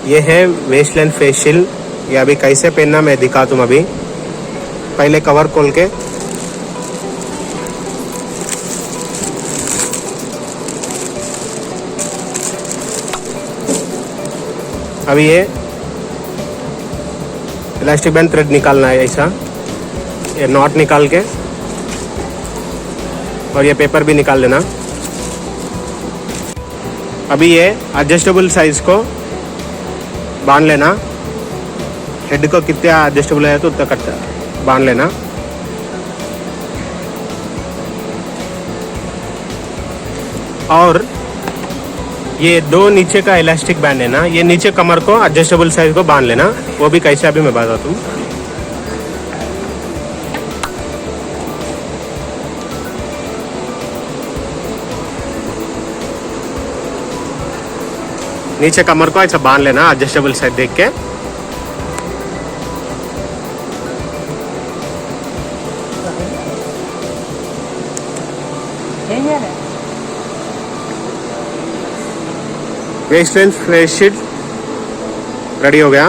ये है Westland facial. ये अभी कैसे पहनना मैं दिखा तुम अभी। पहले कवर खोल के अभी ये इलास्टिक बैंड थ्रेड निकालना है ऐसा, ये नॉट निकाल के और ये पेपर भी निकाल लेना। अभी ये एडजस्टेबल साइज को बांध लेना। हेड को कितना एडजस्टेबल है तो उतना कट बांध लेना। और ये दो नीचे का इलास्टिक बैंड है ना, ये नीचे कमर को एडजस्टेबल साइज को बांध लेना। वो भी कैसे अभी मैं बताता हूँ। नीचे कमर को ऐसा बांध लेना एडजस्टेबल साइज देख के। वेस्टलैंड फेस शीट रेडी हो गया।